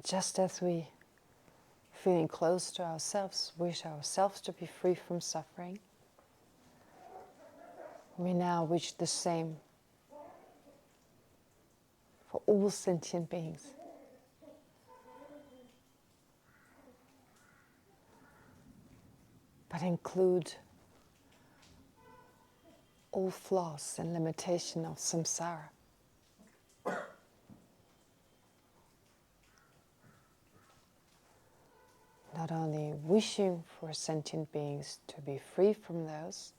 just as we, feeling close to ourselves, wish ourselves to be free from suffering, we now wish the same for all sentient beings. But include all flaws and limitation of samsara. Not only wishing for sentient beings to be free from those,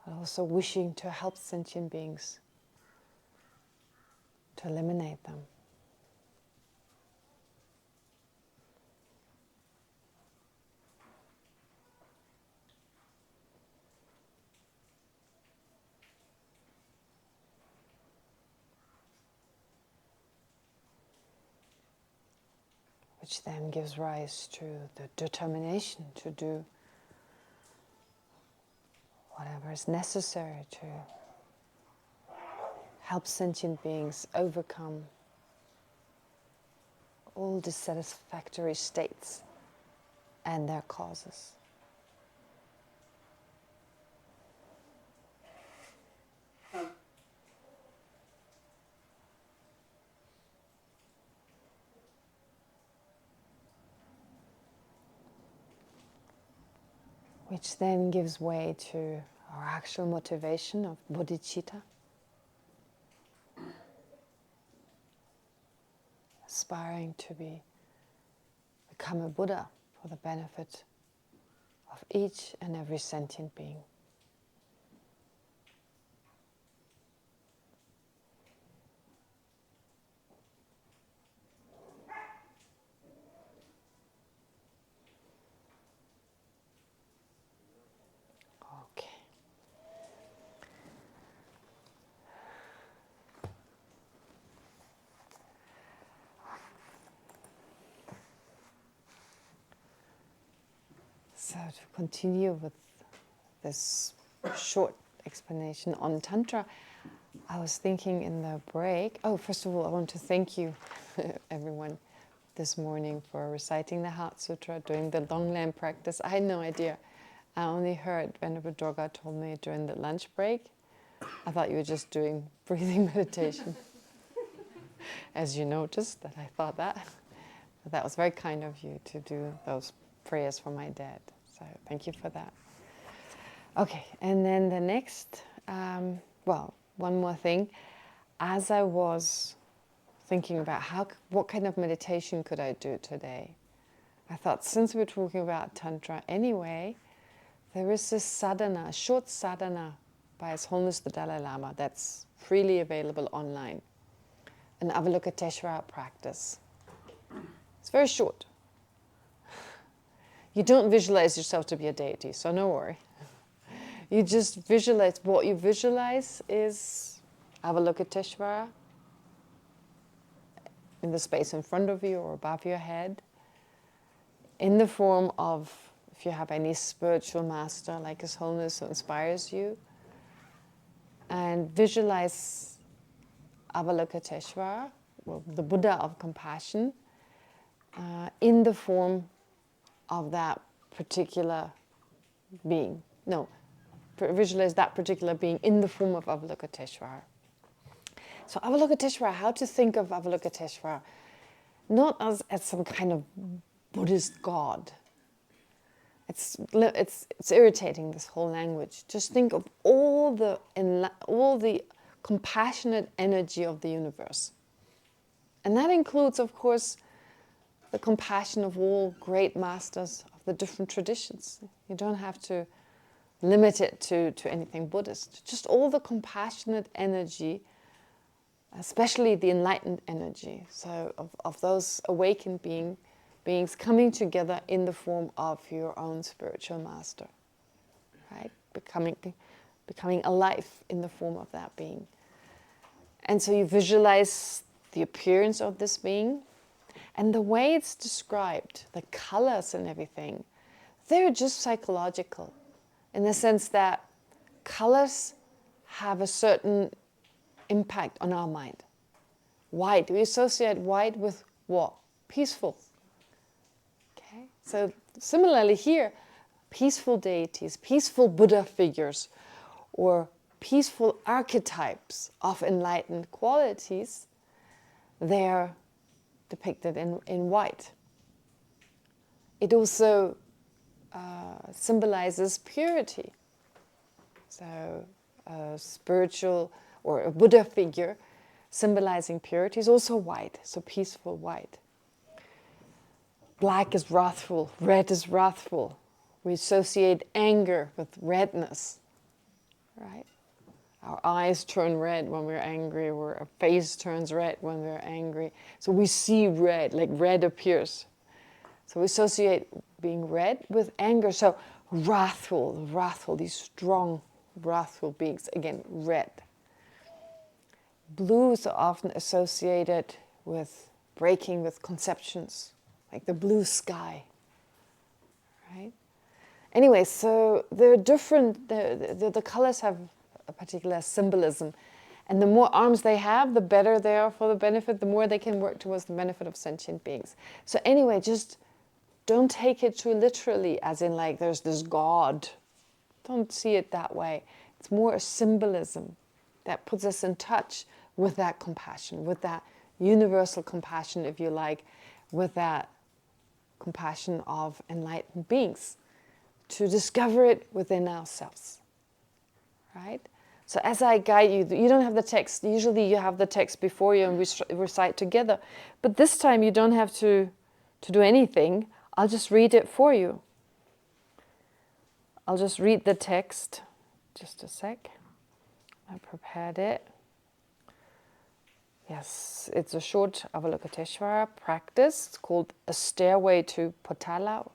but also wishing to help sentient beings to eliminate them. Which then gives rise to the determination to do whatever is necessary to help sentient beings overcome all dissatisfactory states and their causes. Which then gives way to our actual motivation of bodhicitta, aspiring to become a Buddha for the benefit of each and every sentient being. So to continue with this short explanation on Tantra, I was thinking in the break, first of all, I want to thank you, everyone, this morning for reciting the Heart Sutra, doing the Longland practice. I had no idea. I only heard Venerable Dorga told me during the lunch break. I thought you were just doing breathing meditation. As you noticed, that I thought that. But that was very kind of you to do those prayers for my dad. So thank you for that. Okay, and then the next, one more thing. As I was thinking about what kind of meditation could I do today, I thought, since we're talking about Tantra anyway, there is this sadhana, a short sadhana by His Holiness the Dalai Lama that's freely available online, an Avalokiteshvara practice. It's very short. You don't visualize yourself to be a deity, so no worry. You just visualize, what you visualize is Avalokiteshvara in the space in front of you or above your head, in the form of, if you have any spiritual master like His Holiness who inspires you, and visualize Avalokiteshvara, the Buddha of compassion, in the form of that particular being. No, visualize that particular being in the form of Avalokiteshvara. So Avalokiteshvara, how to think of Avalokiteshvara, not as some kind of Buddhist god. It's irritating, this whole language. Just think of all the compassionate energy of the universe. And that includes, of course, the compassion of all great masters of the different traditions. You don't have to limit it to anything Buddhist. Just all the compassionate energy, especially the enlightened energy, so of those awakened beings coming together in the form of your own spiritual master, right? Becoming alive in the form of that being. And so you visualize the appearance of this being, and the way it's described, the colors and everything, they're just psychological, in the sense that colors have a certain impact on our mind. White, we associate white with what? Peaceful. Okay? So similarly here, peaceful deities, peaceful Buddha figures, or peaceful archetypes of enlightened qualities, they're depicted in white. It also symbolizes purity. So a spiritual or a Buddha figure symbolizing purity is also white, so peaceful white. Black is wrathful, red is wrathful. We associate anger with redness, right? Our eyes turn red when we're angry, or our face turns red when we're angry. So we see red, like red appears. So we associate being red with anger. So wrathful, these strong, wrathful beings. Again, red. Blues are often associated with breaking with conceptions, like the blue sky, right? Anyway, so they're different. The colors have a particular symbolism. And the more arms they have, the better they are for the benefit, the more they can work towards the benefit of sentient beings. So anyway, just don't take it too literally, as in like there's this God. Don't see it that way. It's more a symbolism that puts us in touch with that compassion, with that universal compassion, if you like, with that compassion of enlightened beings, to discover it within ourselves, right? So as I guide you, you don't have the text. Usually you have the text before you and we recite together. But this time you don't have to do anything. I'll just read it for you. I'll just read the text. Just a sec. I prepared it. Yes, it's a short Avalokiteshvara practice. It's called A Stairway to Potala,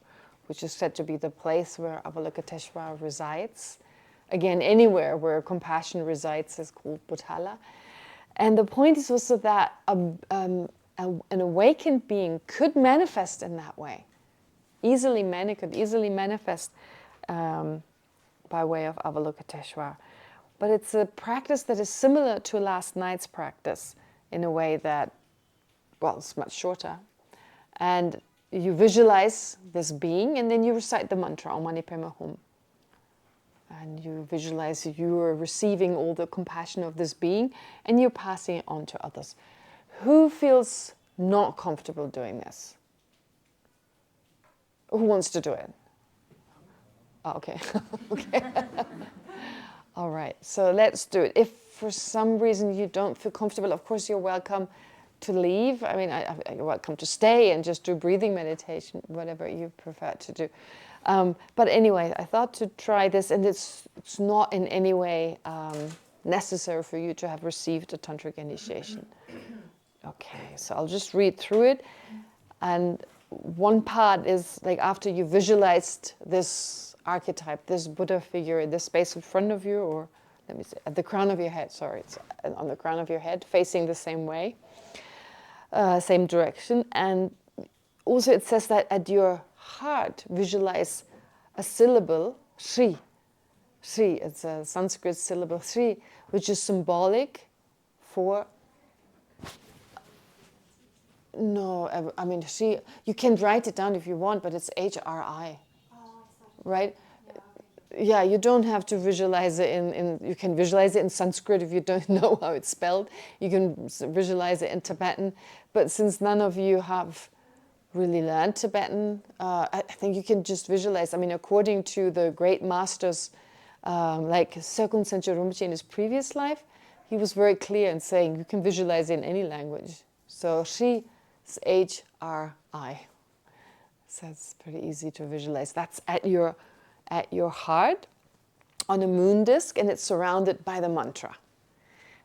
which is said to be the place where Avalokiteshvara resides. Again, anywhere where compassion resides is called Potala. And the point is also that an awakened being could manifest in that way. Could easily manifest by way of Avalokiteshvara. But it's a practice that is similar to last night's practice in a way that, well, it's much shorter. And you visualize this being and then you recite the mantra, Om Mani Padme Hum. And you visualize you are receiving all the compassion of this being and you're passing it on to others. Who feels not comfortable doing this? Who wants to do it? Oh, okay. Okay. All right, so let's do it. If for some reason you don't feel comfortable, of course you're welcome to leave. I mean, you're welcome to stay and just do breathing meditation, whatever you prefer to do. But anyway, I thought to try this, and it's not in any way necessary for you to have received a tantric initiation. Okay, so I'll just read through it. And one part is like after you visualized this archetype, this Buddha figure in this space in front of you, or let me say, at the crown of your head, sorry, it's on the crown of your head, facing the same way, same direction. And also it says that at your heart, visualize a syllable, Shri. Shri, it's a Sanskrit syllable, Shri, which is symbolic for, no, I mean, Shri, you can write it down if you want, but it's H-R-I, right? Yeah, you don't have to visualize it you can visualize it in Sanskrit if you don't know how it's spelled. You can visualize it in Tibetan, but since none of you have really learned Tibetan, I think you can just visualize. I mean, according to the great masters, like Sökun Sencho Rinpoche in his previous life, he was very clear in saying you can visualize it in any language. So Shri is H-R-I. So it's pretty easy to visualize. That's at your heart on a moon disk, and it's surrounded by the mantra.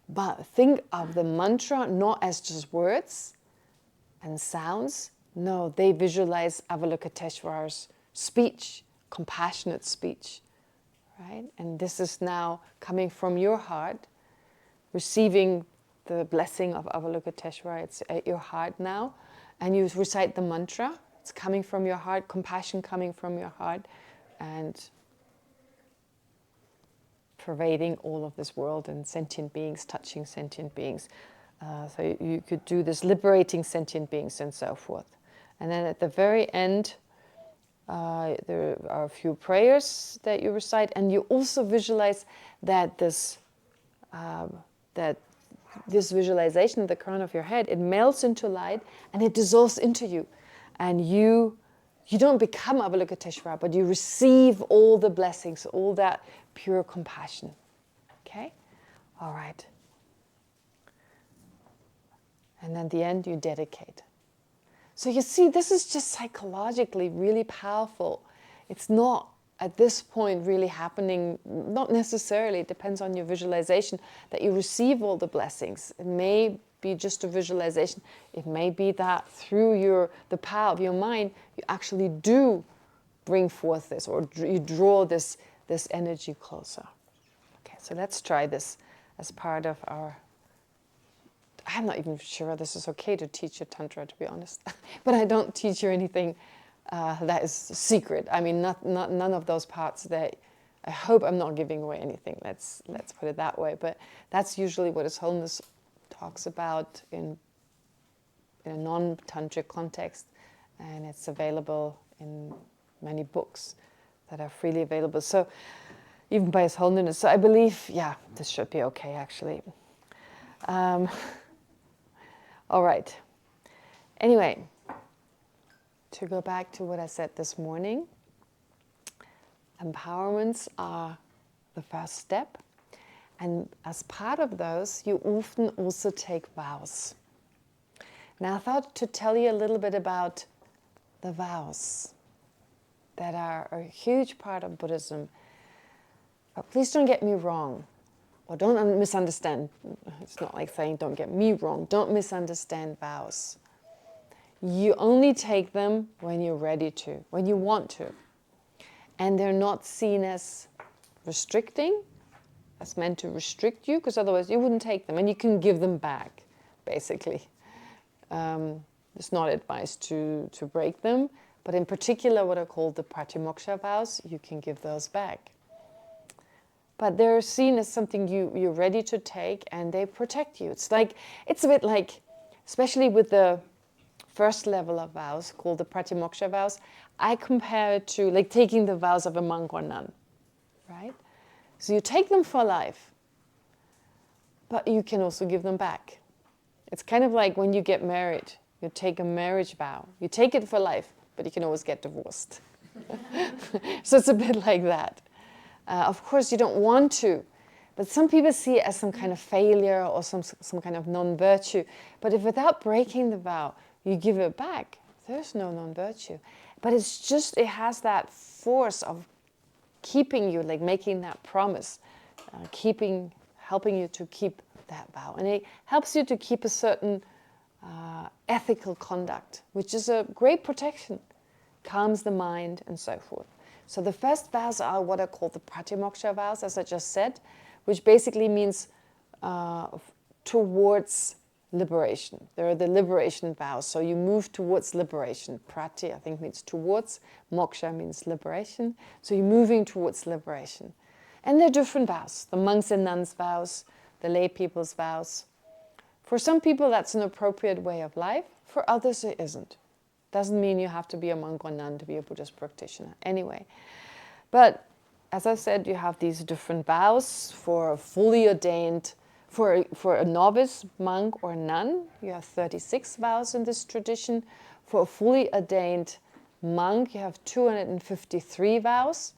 But think of the mantra not as just words and sounds. No, they visualize Avalokiteshvara's speech, compassionate speech, right? And this is now coming from your heart, receiving the blessing of Avalokiteshvara. It's at your heart now, and you recite the mantra. It's coming from your heart, compassion coming from your heart, and pervading all of this world and sentient beings, touching sentient beings. So you could do this liberating sentient beings and so forth. And then at the very end, there are a few prayers that you recite, and you also visualize that this visualization of the crown of your head, it melts into light and it dissolves into you. And you don't become Avalokiteshvara, but you receive all the blessings, all that pure compassion. Okay? All right. And then at the end, you dedicate. So you see, this is just psychologically really powerful. It's not, at this point, really happening, not necessarily, it depends on your visualization, that you receive all the blessings. It may be just a visualization. It may be that through the power of your mind, you actually do bring forth this, or you draw this energy closer. Okay, so let's try this as part of our... I'm not even sure this is okay to teach you Tantra, to be honest. But I don't teach you anything that is secret. I mean, none of those parts that... I hope I'm not giving away anything. Let's put it that way. But that's usually what His Holiness talks about in a non-tantric context, and it's available in many books that are freely available. So even by His Holiness. So I believe, yeah, this should be okay, actually. All right. Anyway, to go back to what I said this morning, empowerments are the first step. And as part of those, you often also take vows. Now, I thought to tell you a little bit about the vows that are a huge part of Buddhism. But please don't get me wrong. Or don't misunderstand. It's not like saying don't get me wrong. Don't misunderstand vows. You only take them when you're ready to, when you want to. And they're not seen as restricting, as meant to restrict you, because otherwise you wouldn't take them. And you can give them back, basically. It's not advised to break them. But in particular, what are called the pratimoksha vows, you can give those back. But they're seen as something you're ready to take, and they protect you. It's a bit like, especially with the first level of vows, called the pratimoksha vows, I compare it to like taking the vows of a monk or nun, right? So you take them for life, but you can also give them back. It's kind of like when you get married, you take a marriage vow. You take it for life, but you can always get divorced. So it's a bit like that. Of course, you don't want to, but some people see it as some kind of failure or some kind of non-virtue. But if without breaking the vow, you give it back, there's no non-virtue. But it's just, it has that force of keeping you, like making that promise, helping you to keep that vow. And it helps you to keep a certain ethical conduct, which is a great protection, calms the mind and so forth. So the first vows are what are called the pratimoksha vows, as I just said, which basically means towards liberation. There are the liberation vows. So you move towards liberation. Prati, I think, means towards. Moksha means liberation. So you're moving towards liberation. And there are different vows. The monks and nuns vows, the lay people's vows. For some people, that's an appropriate way of life. For others, it isn't. Doesn't mean you have to be a monk or nun to be a Buddhist practitioner. Anyway, but as I said, you have these different vows for a fully ordained, for a novice monk or nun. You have 36 vows in this tradition. For a fully ordained monk, you have 253 vows.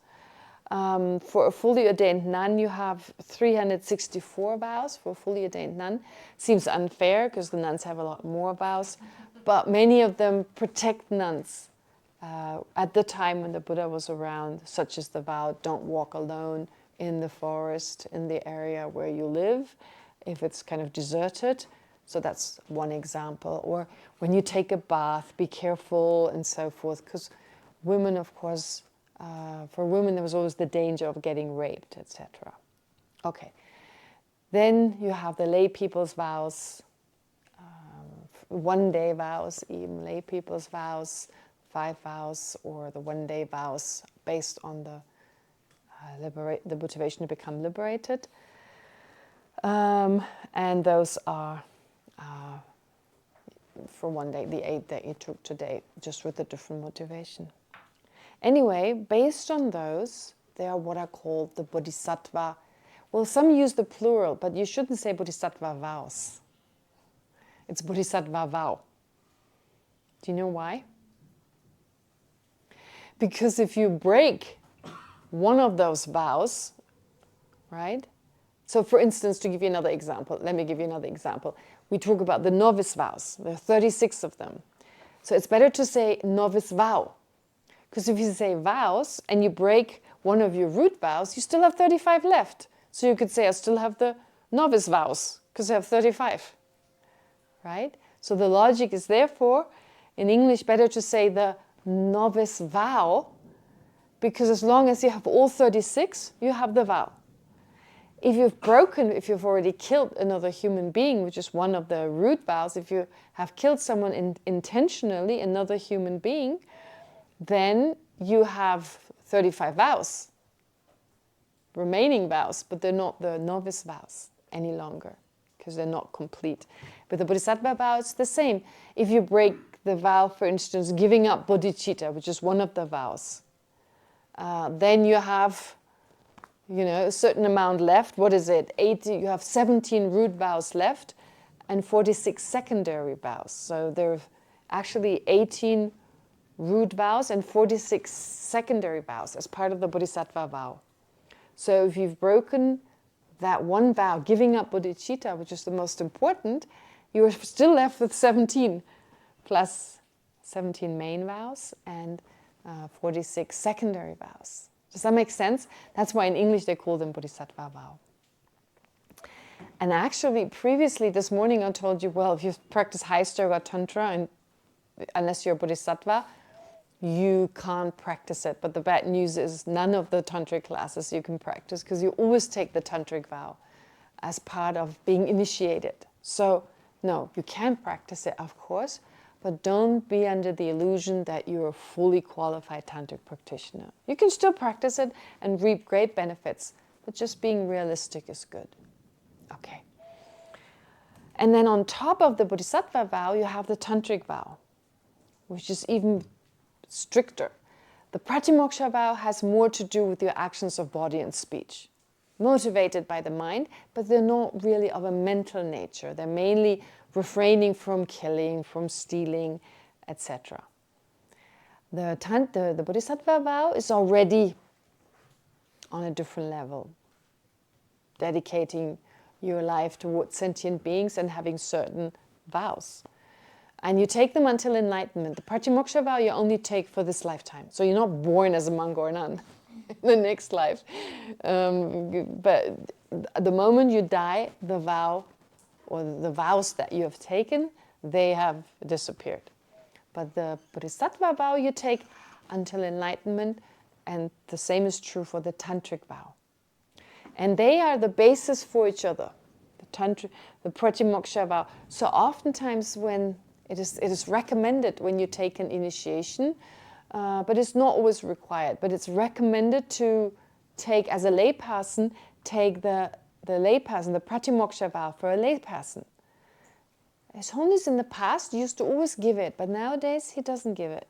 For a fully ordained nun, you have 364 vows for a fully ordained nun. Seems unfair because the nuns have a lot more vows. But many of them protect nuns at the time when the Buddha was around, such as the vow, don't walk alone in the forest, in the area where you live, if it's kind of deserted. So that's one example. Or when you take a bath, be careful and so forth. Because women, of course, for women there was always the danger of getting raped, etc. Okay. Then you have the lay people's vows, one-day vows, even lay people's vows, 5 vows, or the one-day vows based on the motivation to become liberated. And those are for one day, the 8 that you took today, just with a different motivation. Anyway, based on those, they are what are called the bodhisattva. Well, some use the plural, but you shouldn't say bodhisattva vows. It's bodhisattva vow. Do you know why? Because if you break one of those vows, right? So for instance, to give you another example, let me give you another example. We talk about the novice vows. There are 36 of them. So it's better to say novice vow. Because if you say vows and you break one of your root vows, you still have 35 left. So you could say, I still have the novice vows, because I have 35. Right? So the logic is therefore, in English, better to say the novice vow, because as long as you have all 36, you have the vow. If you've already killed another human being, which is one of the root vows, if you have killed someone intentionally, another human being, then you have 35 vows, remaining vows, but they're not the novice vows any longer, because they're not complete. With the bodhisattva vow, it's the same. If you break the vow, for instance, giving up bodhicitta, which is one of the vows, then you have, a certain amount left. What is it? 80. You have 17 root vows left, and 46 secondary vows. So there are actually 18 root vows and 46 secondary vows as part of the bodhisattva vow. So if you've broken that one vow, giving up bodhicitta, which is the most important, you are still left with 17 plus 17 main vows and 46 secondary vows. Does that make sense? That's why in English they call them bodhisattva vow. And actually, previously this morning I told you, well, if you practice high yoga tantra, and unless you're a bodhisattva, you can't practice it. But the bad news is none of the tantric classes you can practice, because you always take the tantric vow as part of being initiated. So no, you can practice it, of course, but don't be under the illusion that you're a fully qualified tantric practitioner. You can still practice it and reap great benefits, but just being realistic is good. Okay. And then on top of the bodhisattva vow, you have the tantric vow, which is even stricter. The pratimoksha vow has more to do with your actions of body and speech, motivated by the mind, but they're not really of a mental nature. They're mainly refraining from killing, from stealing, etc. The bodhisattva vow is already on a different level, dedicating your life towards sentient beings and having certain vows. And you take them until enlightenment. The pratimoksha vow you only take for this lifetime. So you're not born as a monk or a nun in the next life. But the moment you die, the vow or the vows that you have taken, they have disappeared. But the bodhisattva vow you take until enlightenment, and the same is true for the tantric vow. And they are the basis for each other, the pratimoksha vow. So oftentimes when it is recommended when you take an initiation, but it's not always required, but it's recommended to take, as a layperson, take the layperson, the pratimoksha vow for a layperson. His Holiness in the past used to always give it, but nowadays he doesn't give it.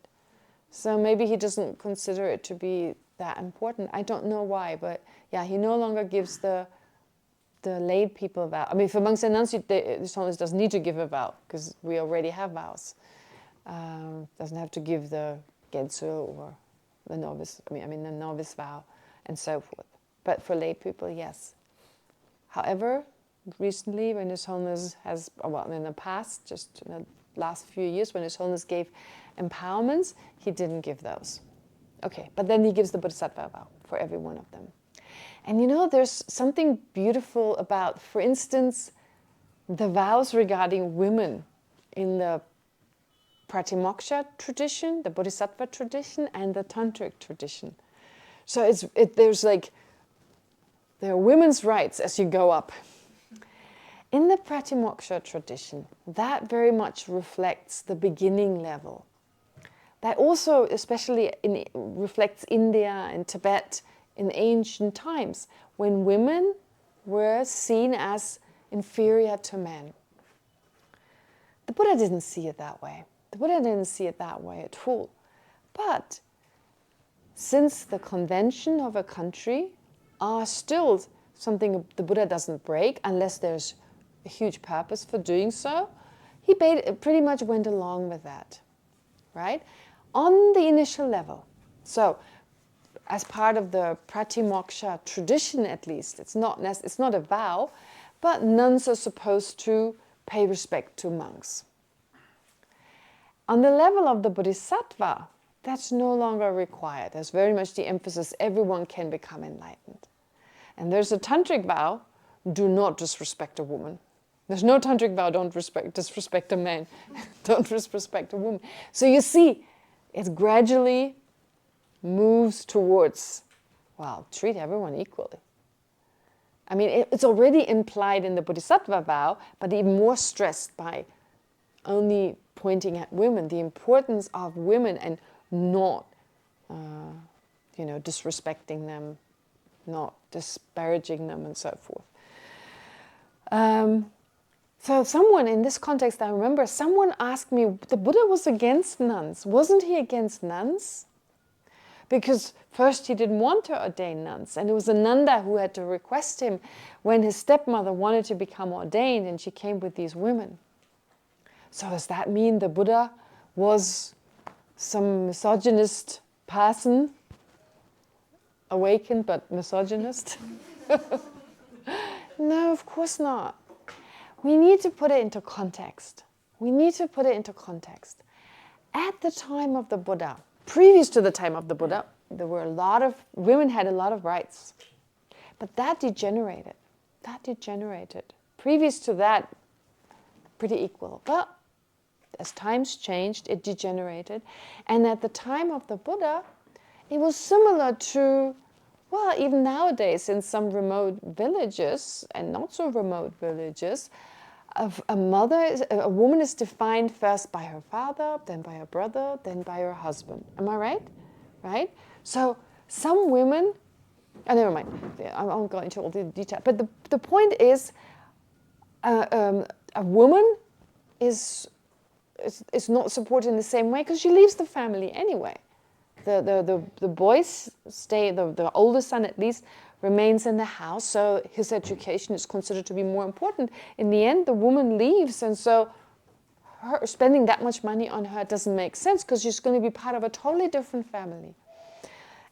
So maybe he doesn't consider it to be that important. I don't know why, but yeah, he no longer gives the lay people vow. I mean, for monks and nuns, His Holiness doesn't need to give a vow, because we already have vows. Doesn't have to give the Gensu or the novice, the novice vow, and so forth. But for lay people, yes. However, recently, when His Holiness has, well, in the past, just in the last few years, when His Holiness gave empowerments, he didn't give those. Okay, but then he gives the bodhisattva vow for every one of them. And there's something beautiful about, for instance, the vows regarding women in the pratimoksha tradition, the bodhisattva tradition, and the tantric tradition. So there are women's rights as you go up. In the pratimoksha tradition, that very much reflects the beginning level. That also, especially reflects India and Tibet in ancient times, when women were seen as inferior to men. The Buddha didn't see it that way. The Buddha didn't see it that way at all. But since the convention of a country are still something the Buddha doesn't break unless there's a huge purpose for doing so, he pretty much went along with that, right? On the initial level. So, as part of the pratimoksha tradition at least, it's not a vow, but nuns are supposed to pay respect to monks. On the level of the bodhisattva, that's no longer required. There's very much the emphasis, everyone can become enlightened. And there's a tantric vow, do not disrespect a woman. There's no tantric vow, don't disrespect a man, don't disrespect a woman. So you see, it gradually moves towards, well, treat everyone equally. I mean, it's already implied in the bodhisattva vow, but even more stressed by only pointing at women, the importance of women and not, disrespecting them, not disparaging them and so forth. So someone in this context, I remember someone asked me, the Buddha was against nuns. Wasn't he against nuns? Because first he didn't want to ordain nuns, and it was Ananda who had to request him when his stepmother wanted to become ordained, and she came with these women. So does that mean the Buddha was some misogynist person, awakened but misogynist? No, of course not. We need to put it into context. We need to put it into context. At the time of the Buddha, previous to the time of the Buddha, there were women had a lot of rights. But that degenerated. Previous to that, pretty equal. But as times changed, it degenerated. And at the time of the Buddha, it was similar to, well, even nowadays in some remote villages, and not so remote villages, a woman is defined first by her father, then by her brother, then by her husband. Am I right? Right? So some women, never mind, I won't go into all the detail, but the point is, a woman is not supported in the same way because she leaves the family anyway. The boys stay, the older son at least, remains in the house, so his education is considered to be more important. In the end, the woman leaves, and so her spending that much money on her doesn't make sense because she's going to be part of a totally different family.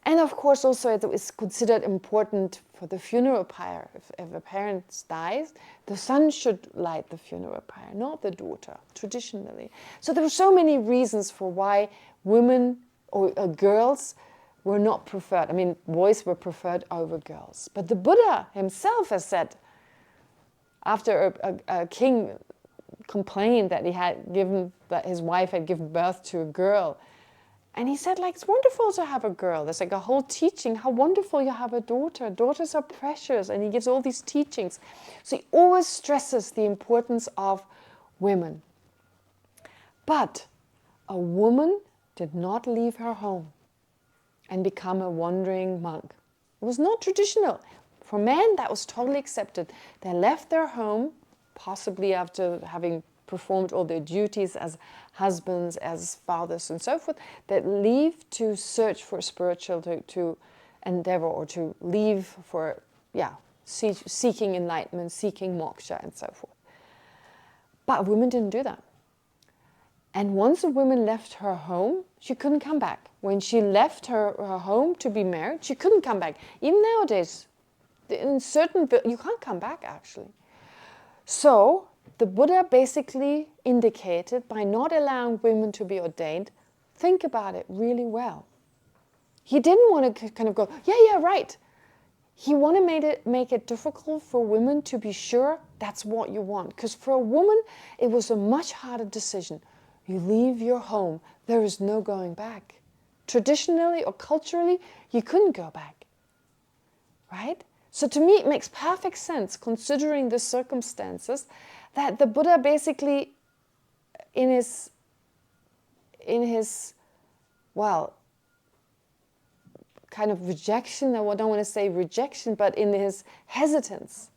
And of course, also it is considered important for the funeral pyre. If a parent dies, the son should light the funeral pyre, not the daughter, traditionally. So there were so many reasons for why women or girls were not preferred. I mean, boys were preferred over girls. But the Buddha himself has said, after a king complained that that his wife had given birth to a girl, and he said, it's wonderful to have a girl. There's a whole teaching, how wonderful you have a daughter. Daughters are precious, and he gives all these teachings. So he always stresses the importance of women. But a woman did not leave her home and become a wandering monk. It was not traditional. For men, that was totally accepted. They left their home, possibly after having performed all their duties as husbands, as fathers, and so forth. They leave to search for spiritual, to endeavor, or to leave for, seeking enlightenment, seeking moksha, and so forth. But women didn't do that. And once a woman left her home, she couldn't come back. When she left her home to be married, she couldn't come back. Even nowadays, in certain, you can't come back actually. So the Buddha basically indicated, by not allowing women to be ordained, think about it really well. He didn't want to kind of go, yeah, right. He wanted to make it difficult for women to be sure that's what you want. Because for a woman, it was a much harder decision. You leave your home, there is no going back. Traditionally or culturally, you couldn't go back, right? So to me, it makes perfect sense, considering the circumstances, that the Buddha basically, in his kind of rejection, I don't want to say rejection, but in his hesitance,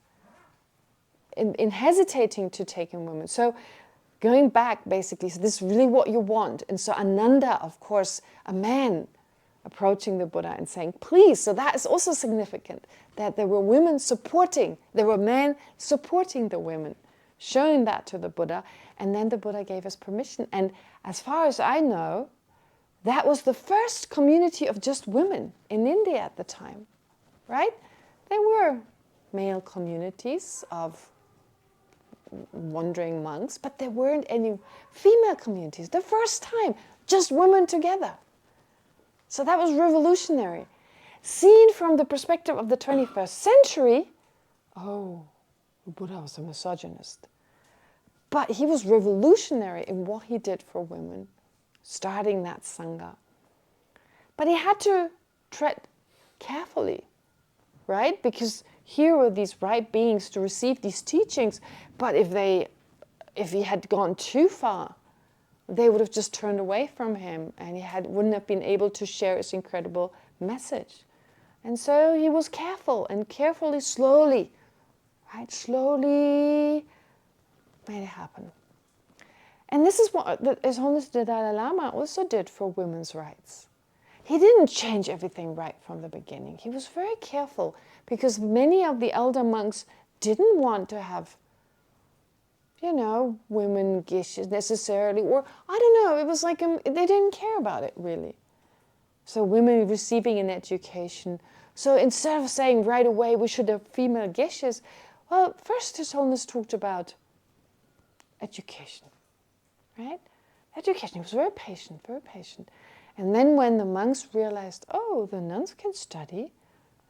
in hesitating to take in women. So going back basically, so this is really what you want. And so Ananda, of course, a man approaching the Buddha and saying, please. So that is also significant, that there were women supporting, there were men supporting the women, showing that to the Buddha. And then the Buddha gave us permission. And as far as I know, that was the first community of just women in India at the time, right? There were male communities of wandering monks, but there weren't any female communities. The first time, just women together. So that was revolutionary. Seen from the perspective of the 21st century, oh, the Buddha was a misogynist. But he was revolutionary in what he did for women, starting that Sangha. But he had to tread carefully, right? Because here were these right beings to receive these teachings, but if he had gone too far, they would have just turned away from him, and he wouldn't have been able to share his incredible message. And so he was careful, and carefully, slowly, right? Slowly made it happen. And this is what His Holiness the Dalai Lama also did for women's rights. He didn't change everything right from the beginning. He was very careful, because many of the elder monks didn't want to have, women geshes necessarily, or I don't know, it was like they didn't care about it really. So women receiving an education. So instead of saying right away we should have female geshes, well, first His Holiness talked about education, right? Education. He was very patient, very patient. And then when the monks realized, oh, the nuns can study,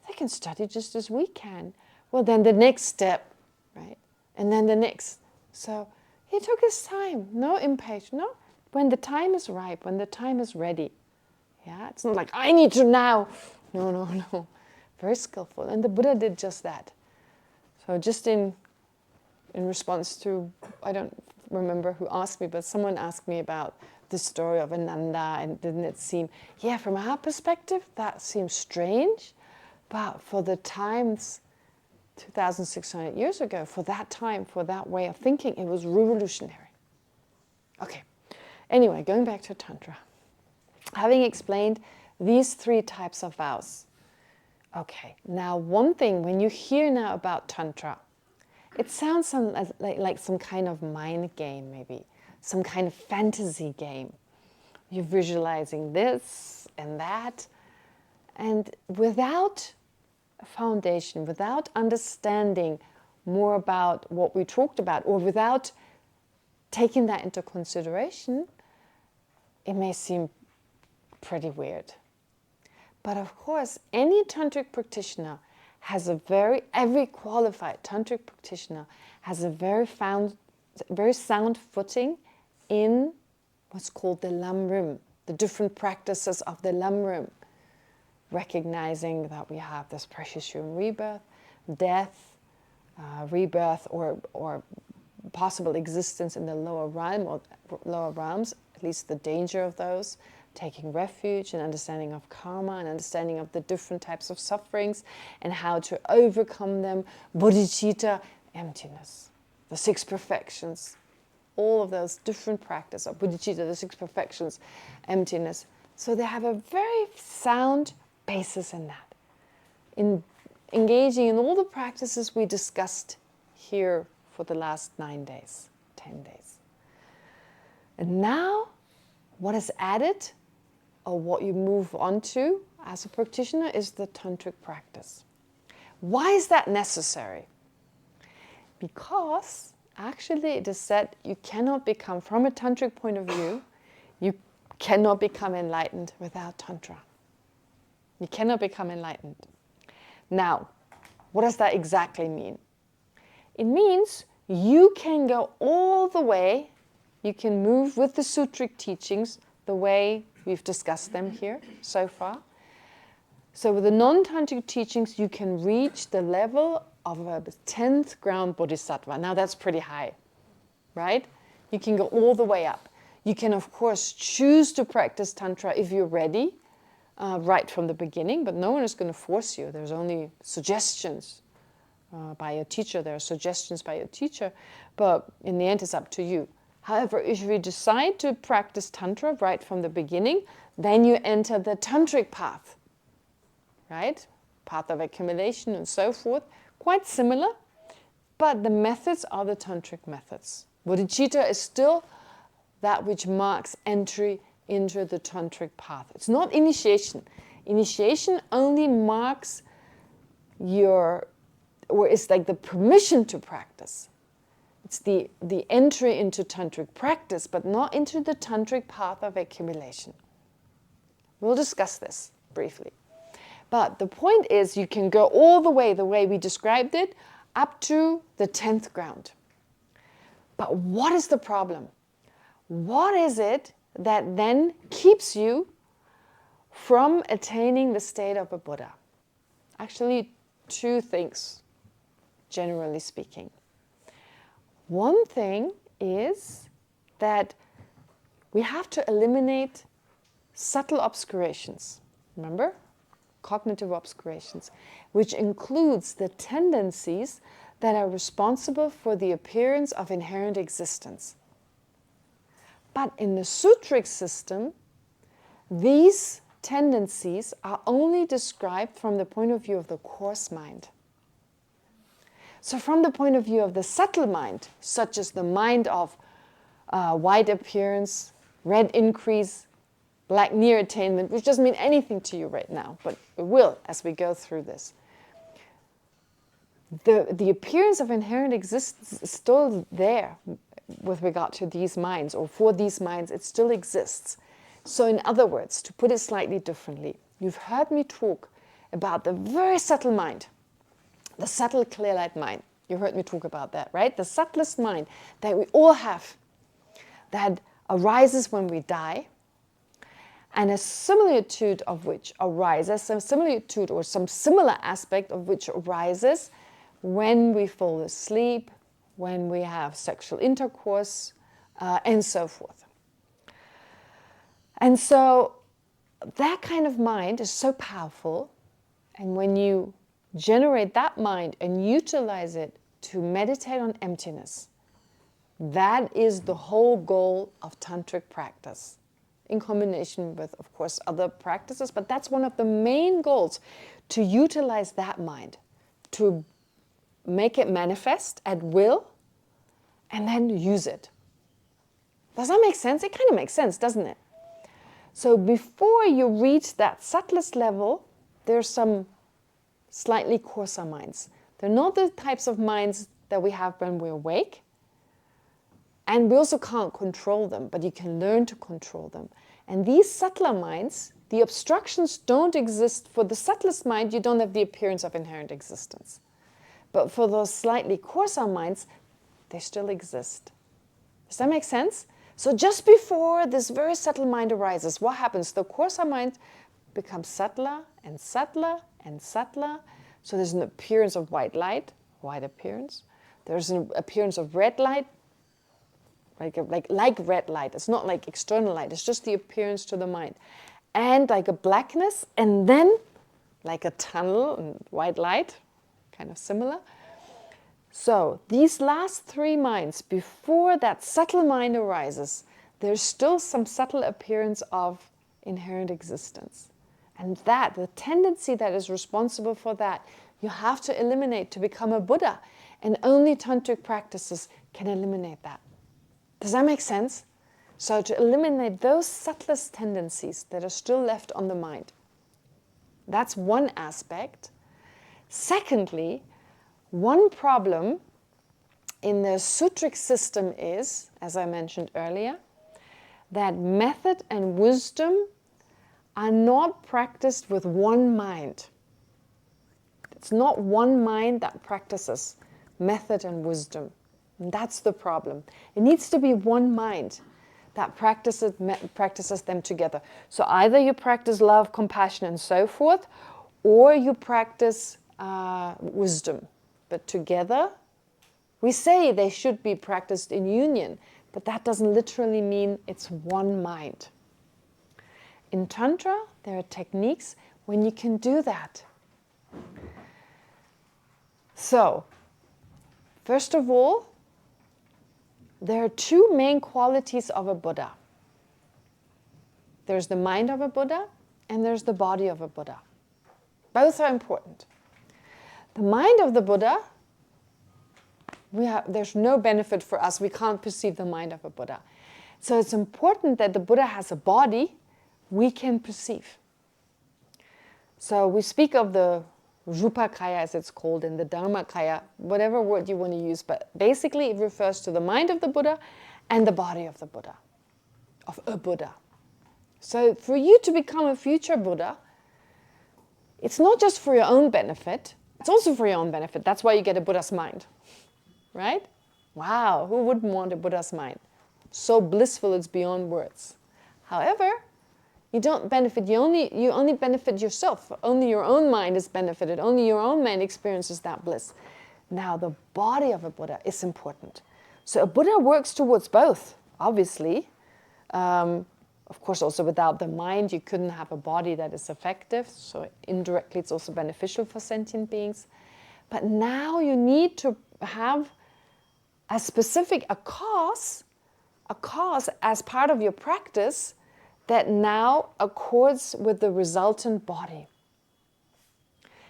they can study just as we can. Well, then the next step, right? And then the next. So he took his time, no impatience, no. When the time is ripe, when the time is ready. Yeah, it's not like, I need to now. No. Very skillful. And the Buddha did just that. So just in response to, I don't remember who asked me, but someone asked me about the story of Ananda, and didn't it seem, from our perspective, that seems strange, but for the times 2,600 years ago, for that time, for that way of thinking, it was revolutionary. Okay, anyway, going back to Tantra. Having explained these 3 types of vows, okay, now one thing, when you hear now about Tantra, it sounds like some kind of mind game, maybe, some kind of fantasy game. You're visualizing this and that, and without a foundation, without understanding more about what we talked about, or without taking that into consideration, it may seem pretty weird. But of course, any tantric practitioner has every qualified tantric practitioner has a very sound footing in what's called the Lamrim, the different practices of the Lamrim, recognizing that we have this precious human rebirth, death, rebirth, or possible existence in the lower realm or lower realms, at least the danger of those, taking refuge, and understanding of karma, and understanding of the different types of sufferings and how to overcome them, bodhicitta, emptiness, the 6 perfections, all of those different practices of bodhicitta, the 6 perfections, emptiness. So they have a very sound basis in that, in engaging in all the practices we discussed here for the last 9 days, 10 days. And now, what is added, or what you move on to as a practitioner, is the tantric practice. Why is that necessary? Because actually it is said you cannot become, from a tantric point of view, you cannot become enlightened without tantra. You cannot become enlightened. Now, what does that exactly mean? It means you can go all the way, you can move with the sutric teachings the way we've discussed them here so far. So with the non-tantric teachings, you can reach the level of a 10th ground bodhisattva. Now that's pretty high, right? You can go all the way up. You can, of course, choose to practice Tantra if you're ready, right from the beginning, but no one is going to force you. There's only suggestions by your teacher. There are suggestions by your teacher, but in the end, it's up to you. However, if you decide to practice Tantra right from the beginning, then you enter the Tantric path, right? Path of accumulation and so forth. Quite similar, but the methods are the Tantric methods. Bodhicitta is still that which marks entry into the Tantric path. It's not initiation. Initiation only marks or it's like the permission to practice. It's the entry into Tantric practice, but not into the Tantric path of accumulation. We'll discuss this briefly. But the point is, you can go all the way we described it, up to the 10th ground. But what is the problem? What is it that then keeps you from attaining the state of a Buddha? Actually, two things, generally speaking. One thing is that we have to eliminate subtle obscurations. Remember? Cognitive obscurations, which includes the tendencies that are responsible for the appearance of inherent existence. But in the sutric system, these tendencies are only described from the point of view of the coarse mind. So from the point of view of the subtle mind, such as the mind of white appearance, red increase, black near attainment, which doesn't mean anything to you right now, but it will as we go through this. The appearance of inherent existence is still there with regard to these minds, or for these minds, it still exists. So in other words, to put it slightly differently, you've heard me talk about the very subtle mind, the subtle clear light mind. You heard me talk about that, right? The subtlest mind that we all have, that arises when we die, and a similitude of which arises, some similitude or some similar aspect of which arises when we fall asleep, when we have sexual intercourse, and so forth. And so that kind of mind is so powerful, and when you generate that mind and utilize it to meditate on emptiness, that is the whole goal of tantric practice, in combination with, of course, other practices, but that's one of the main goals, to utilize that mind, to make it manifest at will, and then use it. Does that make sense? It kind of makes sense, doesn't it? So before you reach that subtlest level, there's some slightly coarser minds. They're not the types of minds that we have when we're awake, and we also can't control them, but you can learn to control them. And these subtler minds, the obstructions don't exist. For the subtlest mind, you don't have the appearance of inherent existence. But for those slightly coarser minds, they still exist. Does that make sense? So just before this very subtle mind arises, what happens? The coarser mind becomes subtler and subtler and subtler. So there's an appearance of white light, white appearance. There's an appearance of red light, like red light. It's not like external light. It's just the appearance to the mind. And like a blackness, and then like a tunnel and white light, kind of similar. So these last three minds, before that subtle mind arises, there's still some subtle appearance of inherent existence. And that, the tendency that is responsible for that, you have to eliminate to become a Buddha. And only tantric practices can eliminate that. Does that make sense? So to eliminate those subtlest tendencies that are still left on the mind. That's one aspect. Secondly, one problem in the sutric system is, as I mentioned earlier, that method and wisdom are not practiced with one mind. It's not one mind that practices method and wisdom. And that's the problem. It needs to be one mind that practices them together. So either you practice love, compassion, and so forth, or you practice wisdom. But together, we say they should be practiced in union, but that doesn't literally mean it's one mind. In Tantra, there are techniques when you can do that. So, first of all, there are two main qualities of a Buddha. There's the mind of a Buddha and there's the body of a Buddha. Both are important. The mind of the Buddha, there's no benefit for us. We can't perceive the mind of a Buddha. So it's important that the Buddha has a body we can perceive. So we speak of the Rupakaya, as it's called, and the Dharmakaya, whatever word you want to use, but basically it refers to the mind of the Buddha and the body of the Buddha, of a Buddha. So for you to become a future Buddha, it's not just for your own benefit, it's also for your own benefit. That's why you get a Buddha's mind, right? Wow, who wouldn't want a Buddha's mind? So blissful it's beyond words. However, you don't benefit, you only benefit yourself. Only your own mind is benefited. Only your own mind experiences that bliss. Now, the body of a Buddha is important. So a Buddha works towards both, obviously. Of course, also without the mind, you couldn't have a body that is effective. So indirectly, it's also beneficial for sentient beings. But now you need to have a specific, a cause as part of your practice that now accords with the resultant body.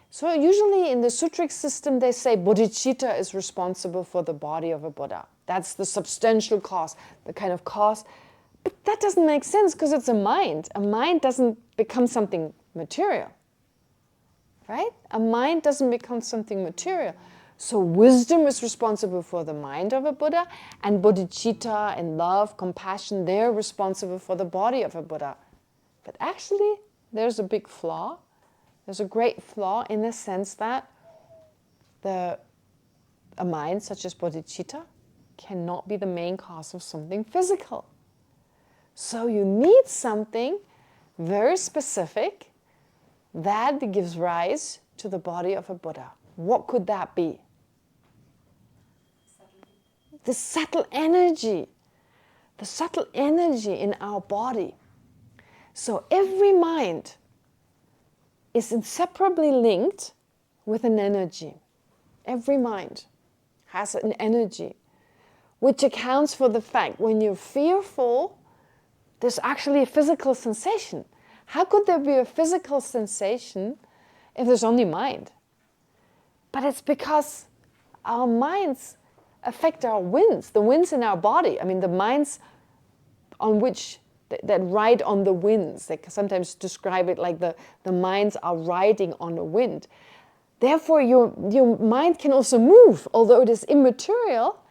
So usually in the sutric system they say bodhicitta is responsible for the body of a Buddha. That's the substantial cause, the kind of cause. But that doesn't make sense because it's a mind. A mind doesn't become something material, right? A mind doesn't become something material. So wisdom is responsible for the mind of a Buddha, and bodhicitta and love, compassion, they're responsible for the body of a Buddha. But actually, there's a big flaw. There's a great flaw in the sense that a mind such as bodhicitta cannot be the main cause of something physical. So you need something very specific that gives rise to the body of a Buddha. What could that be? The subtle energy in our body. So every mind is inseparably linked with an energy. Every mind has an energy, which accounts for the fact when you're fearful, there's actually a physical sensation. How could there be a physical sensation if there's only mind? But it's because our minds affect our winds, the winds in our body. I mean, the minds on which, that ride on the winds. They sometimes describe it like the minds are riding on a wind. Therefore, your mind can also move, although it is immaterial.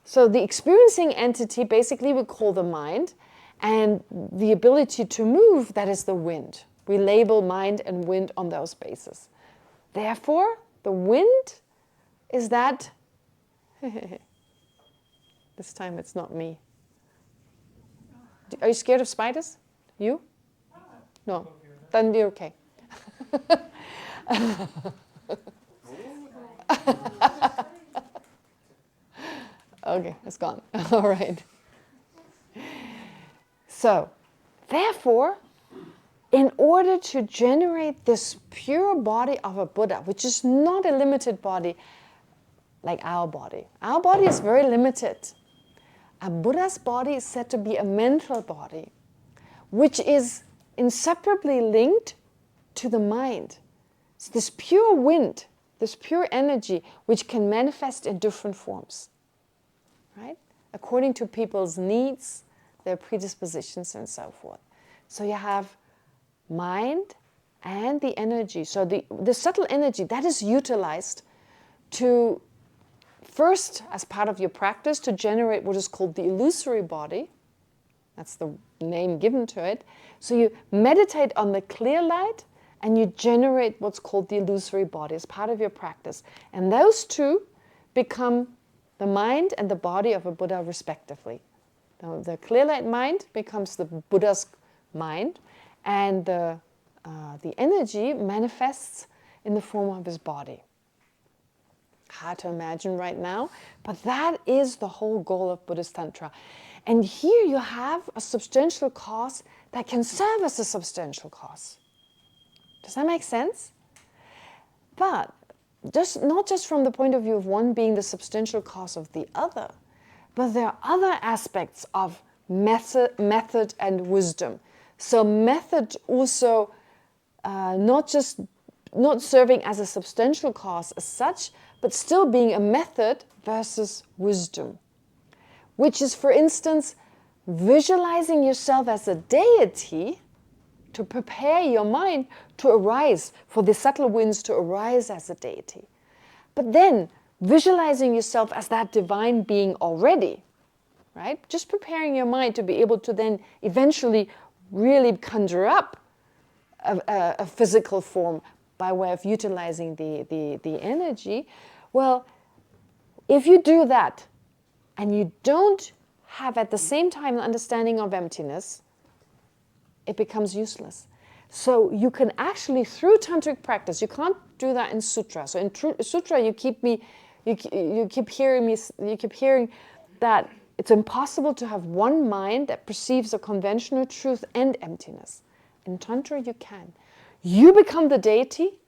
So the experiencing entity basically we call the mind, and the ability to move, that is the wind. We label mind and wind on those bases. Therefore, the wind is that. This time it's not me. Are you scared of spiders? You? No. Then you're okay. Okay, it's gone. All right. So, therefore, in order to generate this pure body of a Buddha, which is not a limited body like our body is very limited. A Buddha's body is said to be a mental body, which is inseparably linked to the mind. It's this pure wind, this pure energy, which can manifest in different forms, right? According to people's needs, their predispositions, and so forth. So you have mind and the energy. So the subtle energy, that is utilized to first, as part of your practice, to generate what is called the illusory body. That's the name given to it. So you meditate on the clear light and you generate what's called the illusory body as part of your practice. And those two become the mind and the body of a Buddha respectively. Now, the clear light mind becomes the Buddha's mind, and the energy manifests in the form of his body. Hard to imagine right now, but that is the whole goal of Buddhist Tantra. And here you have a substantial cause that can serve as a substantial cause. Does that make sense? But not just from the point of view of one being the substantial cause of the other, But there are other aspects of method and wisdom. So method also not serving as a substantial cause as such, but still being a method versus wisdom, which is, for instance, visualizing yourself as a deity to prepare your mind to arise, for the subtle winds to arise as a deity. But then visualizing yourself as that divine being already, right? Just preparing your mind to be able to then eventually really conjure up a physical form by way of utilizing the energy. Well, if you do that and you don't have at the same time an understanding of emptiness, it becomes useless. So you can actually, through tantric practice, you can't do that in sutra. So in sutra, you keep hearing that it's impossible to have one mind that perceives a conventional truth and emptiness. In tantra, you can. You become the deity,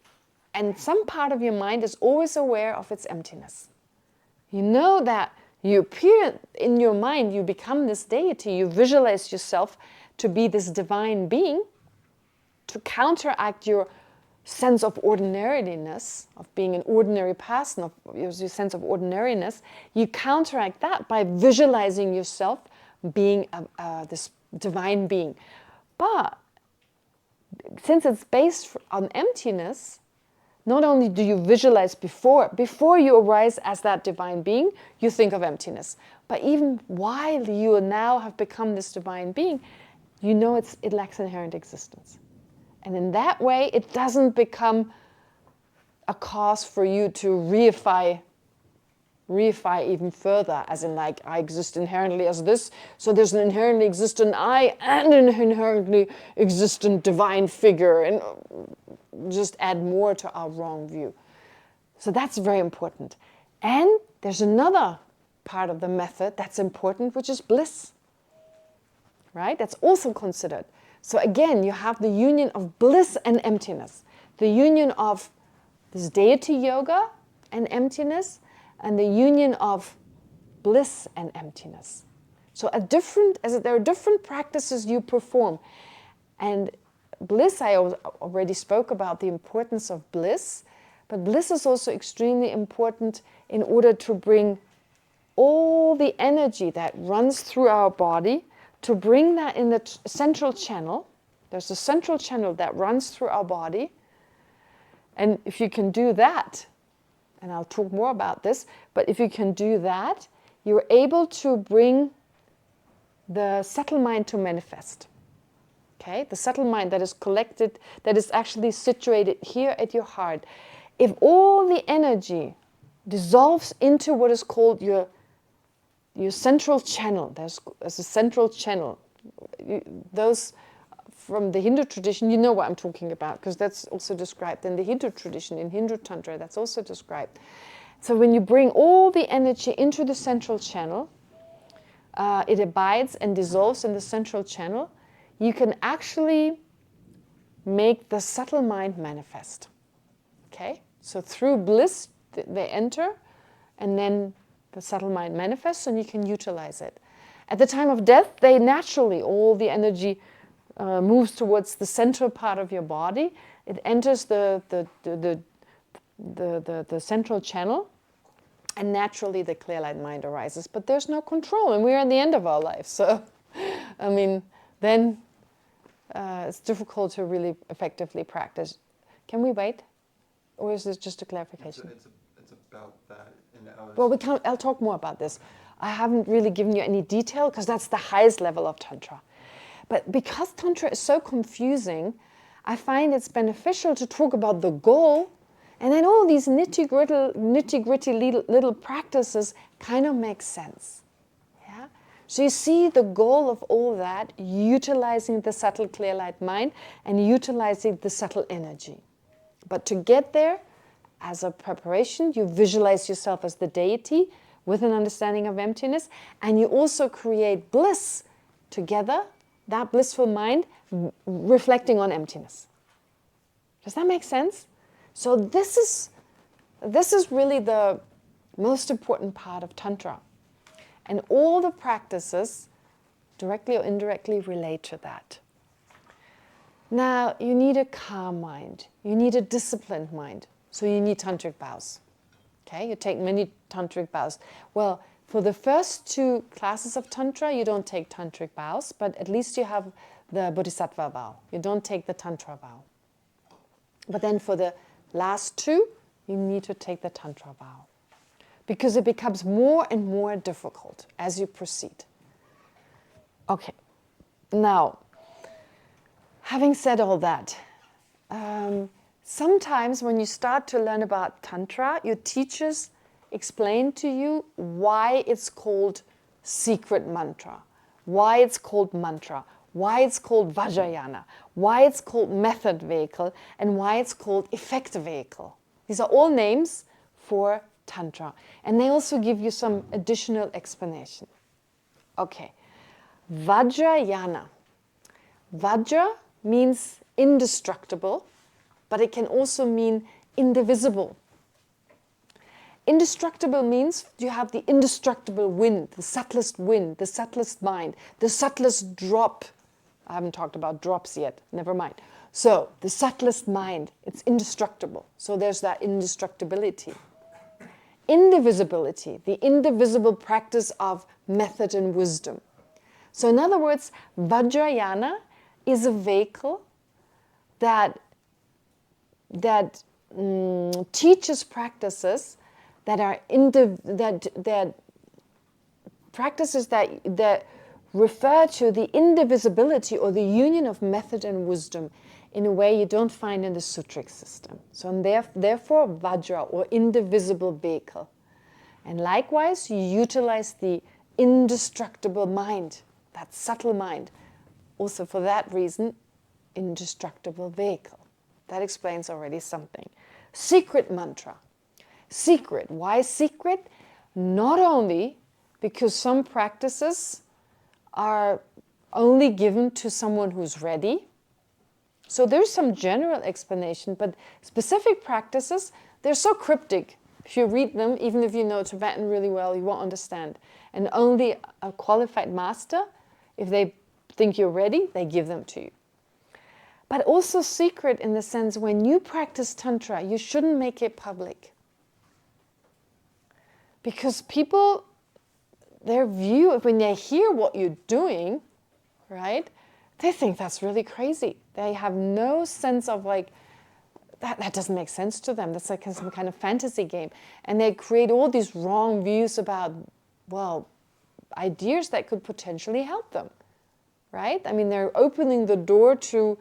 and some part of your mind is always aware of its emptiness. You know that you appear in your mind, you become this deity, you visualize yourself to be this divine being, to counteract your sense of ordinariness, of being an ordinary person, of your sense of ordinariness. You counteract that by visualizing yourself being this divine being. But since it's based on emptiness, not only do you visualize before you arise as that divine being, you think of emptiness. But even while you now have become this divine being, you know it lacks inherent existence. And in that way, it doesn't become a cause for you to reify even further, as in like, I exist inherently as this, so there's an inherently existent I and an inherently existent divine figure, and just add more to our wrong view. So that's very important. And there's another part of the method that's important, which is bliss. Right? That's also considered. So again, you have the union of bliss and emptiness, the union of this deity yoga and emptiness, and the union of bliss and emptiness. So there are different practices you perform. And bliss, I already spoke about the importance of bliss, but bliss is also extremely important in order to bring all the energy that runs through our body, to bring that in the central channel. There's a central channel that runs through our body. And if you can do that, and I'll talk more about this, but if you can do that, you're able to bring the subtle mind to manifest. Okay? The subtle mind that is collected, that is actually situated here at your heart. If all the energy dissolves into what is called your central channel, there's a central channel. Those from the Hindu tradition, you know what I'm talking about, because that's also described in the Hindu tradition, in Hindu Tantra, that's also described. So when you bring all the energy into the central channel, it abides and dissolves in the central channel, you can actually make the subtle mind manifest. Okay? So through bliss, they enter, and then the subtle mind manifests, and you can utilize it. At the time of death, they naturally, all the energy moves towards the central part of your body. It enters the central channel, and naturally the clear light mind arises. But there's no control, and we're at the end of our life. So, I mean, then it's difficult to really effectively practice. Can we wait? Or is this just a clarification? It's about that. Well, I'll talk more about this. I haven't really given you any detail because that's the highest level of Tantra. But because Tantra is so confusing, I find it's beneficial to talk about the goal, and then all these nitty-gritty little practices kind of make sense. Yeah? So you see the goal of all that, utilizing the subtle clear light mind and utilizing the subtle energy. But to get there, as a preparation, you visualize yourself as the deity with an understanding of emptiness, and you also create bliss together, that blissful mind reflecting on emptiness. Does that make sense? So this is really the most important part of Tantra. And all the practices, directly or indirectly, relate to that. Now, you need a calm mind. You need a disciplined mind. So you need tantric vows. Okay, you take many tantric vows. Well, for the first 2 classes of tantra, you don't take tantric vows, but at least you have the bodhisattva vow. You don't take the tantra vow. But then for the last 2, you need to take the tantra vow, because it becomes more and more difficult as you proceed. Okay, now, having said all that, sometimes when you start to learn about Tantra, your teachers explain to you why it's called secret mantra, why it's called mantra, why it's called Vajrayana, why it's called method vehicle, and why it's called effect vehicle. These are all names for Tantra. And they also give you some additional explanation. Okay, Vajrayana. Vajra means indestructible, but it can also mean indivisible. Indestructible means you have the indestructible wind, the subtlest mind, the subtlest drop. I haven't talked about drops yet, never mind. So, the subtlest mind, it's indestructible. So there's that indestructibility. Indivisibility, the indivisible practice of method and wisdom. So in other words, Vajrayana is a vehicle that teaches practices that are practices that refer to the indivisibility or the union of method and wisdom in a way you don't find in the sutric system. So therefore Vajra, or indivisible vehicle. And likewise, you utilize the indestructible mind, that subtle mind. Also for that reason, indestructible vehicle. That explains already something. Secret mantra. Secret. Why secret? Not only because some practices are only given to someone who's ready. So there's some general explanation, but specific practices, they're so cryptic. If you read them, even if you know Tibetan really well, you won't understand. And only a qualified master, if they think you're ready, they give them to you. But also secret in the sense, when you practice Tantra, you shouldn't make it public. Because people, their view, when they hear what you're doing, right, they think that's really crazy. They have no sense of like, that doesn't make sense to them. That's like some kind of fantasy game. And they create all these wrong views about, well, ideas that could potentially help them, right? I mean, they're opening the door to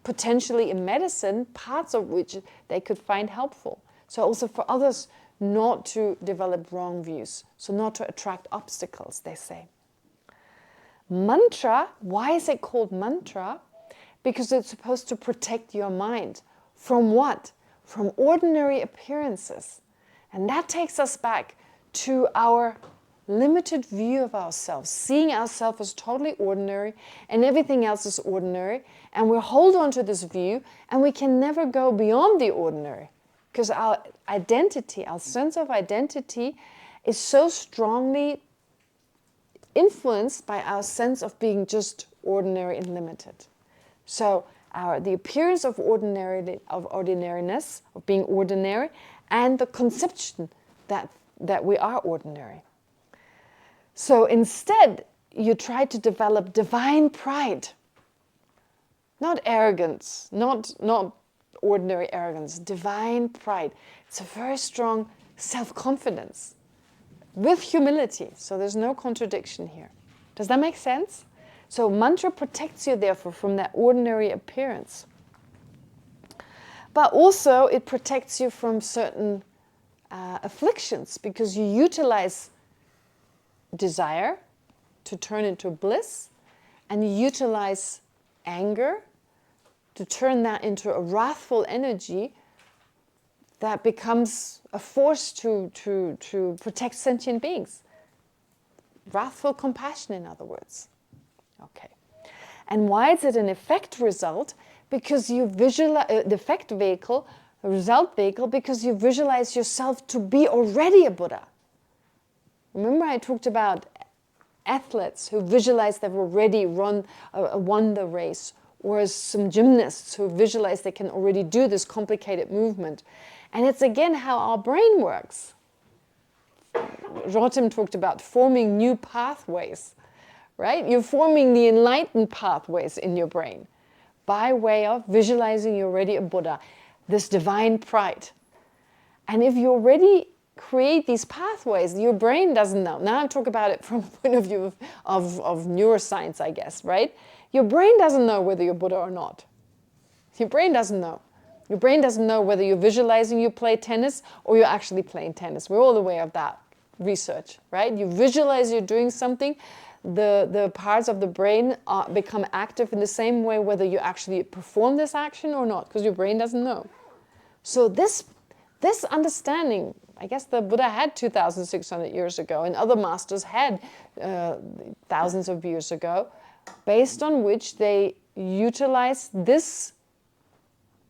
potentially in medicine, parts of which they could find helpful. So also for others not to develop wrong views, so not to attract obstacles, they say. Mantra, why is it called mantra? Because it's supposed to protect your mind. From what? From ordinary appearances. And that takes us back to our limited view of ourselves, seeing ourselves as totally ordinary and everything else is ordinary. And we hold on to this view and we can never go beyond the ordinary. Because our identity, our sense of identity is so strongly influenced by our sense of being just ordinary and limited. So the appearance of ordinariness, of being ordinary, and the conception that we are ordinary. So instead, you try to develop divine pride, not arrogance, not ordinary arrogance, divine pride. It's a very strong self-confidence with humility. So there's no contradiction here. Does that make sense? So mantra protects you, therefore, from that ordinary appearance. But also it protects you from certain afflictions, because you utilize desire to turn into bliss, and you utilize anger to turn that into a wrathful energy that becomes a force to protect sentient beings. Wrathful compassion, in other words. Okay. And why is it an effect result? Because you visualize the effect vehicle, a result vehicle, because you visualize yourself to be already a Buddha. Remember I talked about athletes who visualize they've already won the race, or some gymnasts who visualize they can already do this complicated movement. And it's again how our brain works. Rotem talked about forming new pathways, right? You're forming the enlightened pathways in your brain by way of visualizing you're already a Buddha, this divine pride. And if you already create these pathways, your brain doesn't know. Now I talk about it from the point of view of neuroscience, I guess, right? Your brain doesn't know whether you're Buddha or not. Your brain doesn't know. Your brain doesn't know whether you're visualizing you play tennis or you're actually playing tennis. We're all aware of that research, right? You visualize you're doing something, the parts of the brain become active in the same way whether you actually perform this action or not, because your brain doesn't know. So this understanding, I guess the Buddha had 2,600 years ago, and other masters had thousands of years ago, based on which they utilized this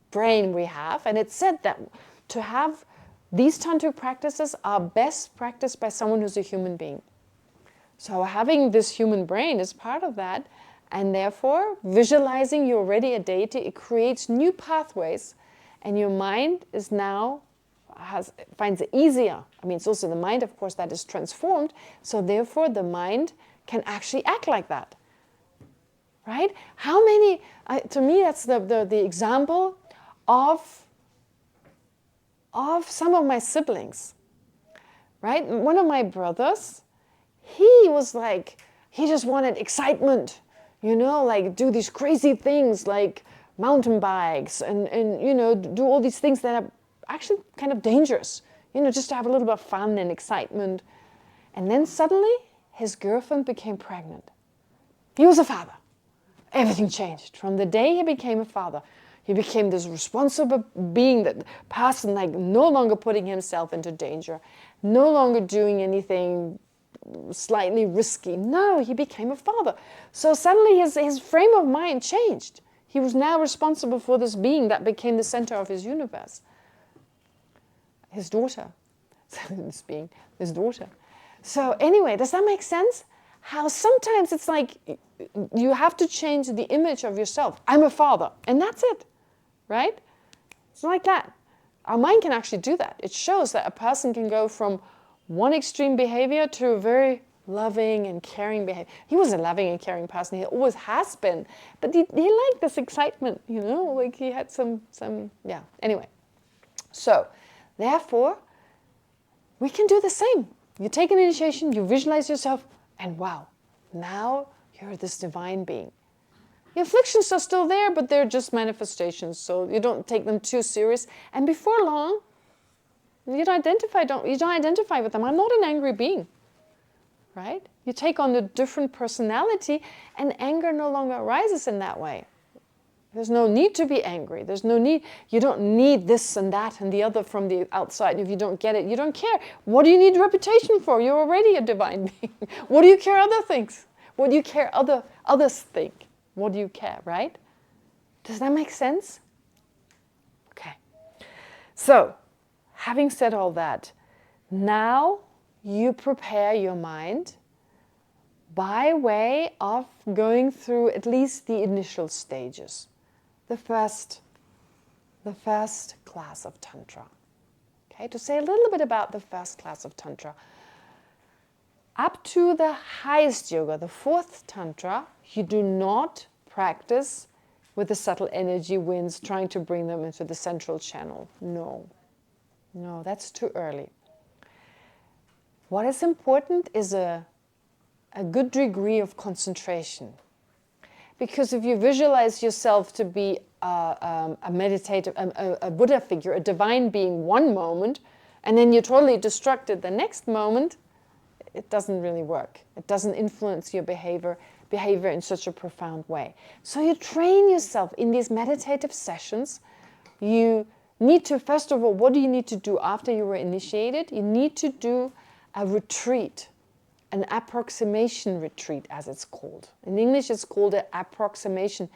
brain we have. And it's said that to have these tantric practices are best practiced by someone who's a human being. So having this human brain is part of that, and therefore visualizing you're already a deity, it creates new pathways, and your mind is now finds it easier. I mean, it's also the mind, of course, that is transformed, so therefore the mind can actually act like that. Right? How many, to me that's the example of some of my siblings. Right? One of my brothers, he was like, he just wanted excitement, you know, like do these crazy things like mountain bikes and you know, do all these things that are actually kind of dangerous, you know, just to have a little bit of fun and excitement. And then suddenly his girlfriend became pregnant. He was a father. Everything changed. From the day he became a father, he became this responsible being, that person, like no longer putting himself into danger, no longer doing anything slightly risky. No, he became a father. So suddenly his frame of mind changed. He was now responsible for this being that became the center of his universe. His daughter. This being, his daughter. So anyway, does that make sense? How sometimes it's like you have to change the image of yourself. I'm a father, and that's it, right? It's like that. Our mind can actually do that. It shows that a person can go from one extreme behavior to a very loving and caring behavior. He was a loving and caring person. He always has been. But he liked this excitement, you know, like he had some, yeah. Anyway, so therefore, we can do the same. You take an initiation, you visualize yourself, and wow, now you're this divine being. The afflictions are still there, but they're just manifestations, so you don't take them too serious. And before long, you don't identify with them. I'm not an angry being, right? You take on a different personality, and anger no longer arises in that way. There's no need to be angry. There's no need. You don't need this and that and the other from the outside. If you don't get it, you don't care. What do you need reputation for? You're already a divine being. What do you care other things? What do you care others think? What do you care, right? Does that make sense? Okay. So, having said all that, now you prepare your mind by way of going through at least the initial stages. The first class of Tantra. Okay, to say a little bit about the first class of Tantra. Up to the highest yoga, the fourth Tantra, you do not practice with the subtle energy winds, trying to bring them into the central channel. No, that's too early. What is important is a good degree of concentration. Because if you visualize yourself to be a meditative, a Buddha figure, a divine being one moment, and then you're totally distracted the next moment, it doesn't really work. It doesn't influence your behavior in such a profound way. So you train yourself in these meditative sessions. You need to, first of all, what do you need to do after you were initiated? You need to do a retreat. An approximation retreat, as it's called. In English, it's called an approximation,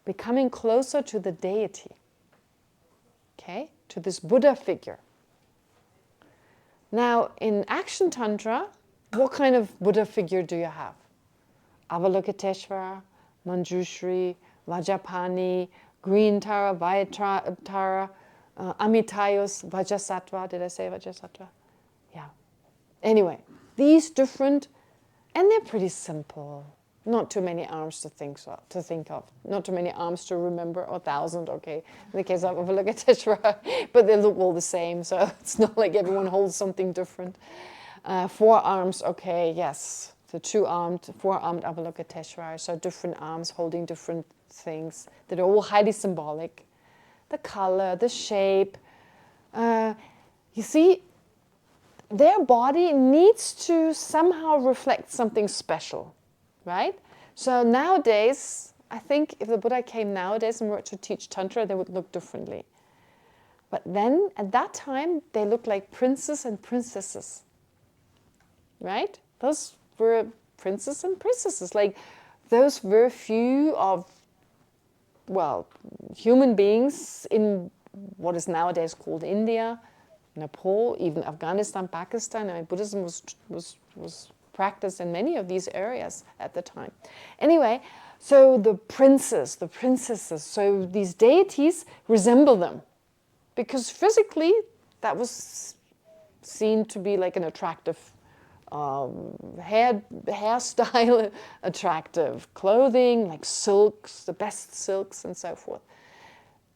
becoming closer to the deity, okay, to this Buddha figure. Now, in Action Tantra, What kind of Buddha figure do you have? Avalokiteshvara, Manjushri, Vajapani, Green Tara, Vajra Tara, Amitayus, Vajrasattva. Did I say Vajrasattva? Yeah. Anyway, these different, and they're pretty simple. Not too many arms to think of. Not too many arms to remember, or 1,000, okay, in the case of Avalokiteshvara, but they look all the same, so it's not like everyone holds something different. 4 arms, okay, yes. The 2-armed, 4-armed Avalokiteshvara, so different arms holding different things that are all highly symbolic. The color, the shape. You see, their body needs to somehow reflect something special, right? So nowadays, I think if the Buddha came nowadays and were to teach Tantra, they would look differently. But then, at that time, they looked like princes and princesses, right? Those were princes and princesses. Like, those were few of, well, human beings in what is nowadays called India, Nepal, even Afghanistan, Pakistan. I mean, Buddhism was practiced in many of these areas at the time. Anyway, so the princes, the princesses, so these deities resemble them, because physically that was seen to be like an attractive hairstyle, attractive clothing, like silks, the best silks and so forth.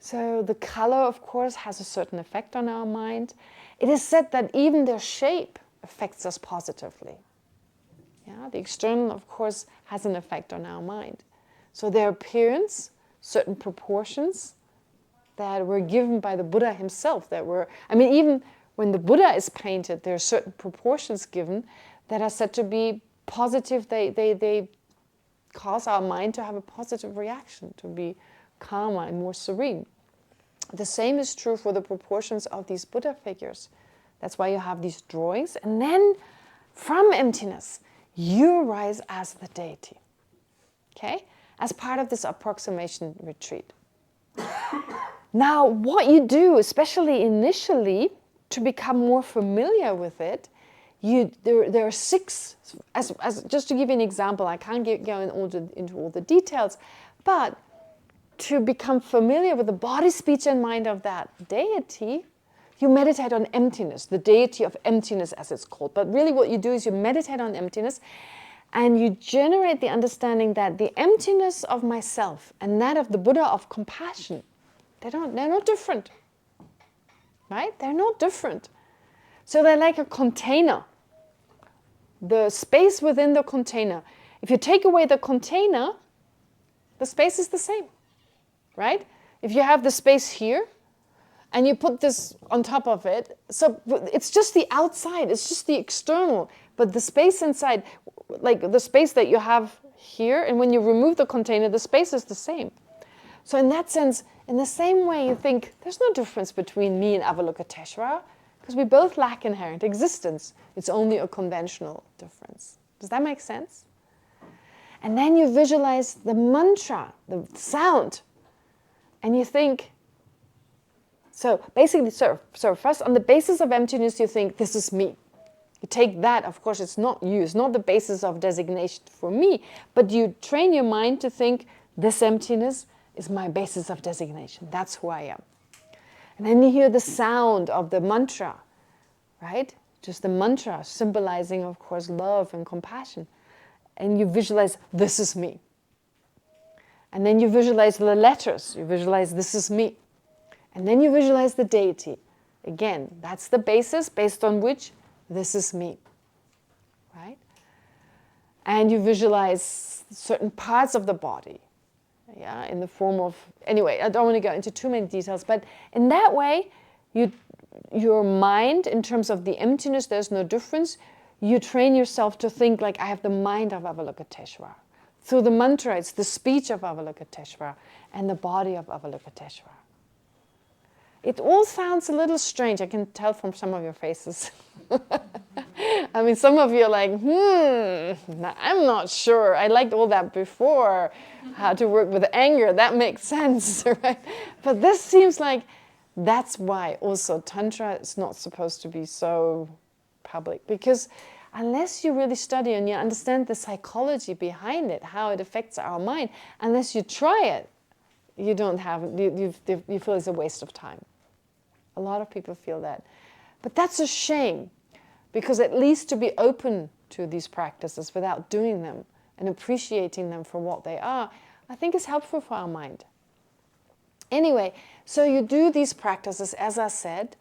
So the color, of course, has a certain effect on our mind. It is said that even their shape affects us positively. Yeah, the external, of course, has an effect on our mind. So their appearance, certain proportions that were given by the Buddha himself, that were, I mean, even when the Buddha is painted, there are certain proportions given that are said to be positive. They cause our mind to have a positive reaction, to be calmer and more serene. The same is true for the proportions of these Buddha figures. That's why you have these drawings. And then from emptiness, you arise as the deity. Okay? As part of this approximation retreat. Now, what you do, especially initially, to become more familiar with it, there are 6, just to give you an example, I can't go into all the details, but to become familiar with the body, speech, and mind of that deity, you meditate on emptiness, the deity of emptiness as it's called. But really what you do is you meditate on emptiness, and you generate the understanding that the emptiness of myself and that of the Buddha of compassion, they're not different. Right? They're not different. So they're like a container. The space within the container. If you take away the container, the space is the same. Right? If you have the space here, and you put this on top of it, so it's just the outside, it's just the external, but the space inside, like the space that you have here, and when you remove the container, the space is the same. So in that sense, in the same way, you think there's no difference between me and Avalokiteshvara, because we both lack inherent existence. It's only a conventional difference. Does that make sense? And then you visualize the mantra, the sound, and you think, so basically, so first on the basis of emptiness, you think, this is me. You take that, of course, it's not you, it's not the basis of designation for me, but you train your mind to think, this emptiness is my basis of designation. That's who I am. And then you hear the sound of the mantra, right? Just the mantra symbolizing, of course, love and compassion. And you visualize, this is me. And then you visualize the letters. You visualize, this is me. And then you visualize the deity. Again, that's the basis based on which this is me. Right? And you visualize certain parts of the body. Yeah, in the form of, anyway, I don't want to go into too many details, but in that way, your mind, in terms of the emptiness, there's no difference. You train yourself to think like, I have the mind of Avalokiteshvara. Through the mantra, it's the speech of Avalokiteshvara and the body of Avalokiteshvara. It all sounds a little strange, I can tell from some of your faces. I mean, some of you are like, I'm not sure. I liked all that before. How to work with anger, that makes sense, right? But this seems like that's why also Tantra is not supposed to be so public. Because unless you really study and you understand the psychology behind it, how it affects our mind, unless you try it, you feel it's a waste of time. A lot of people feel that. But that's a shame, because at least to be open to these practices without doing them and appreciating them for what they are, I think is helpful for our mind. Anyway, so you do these practices, as I said,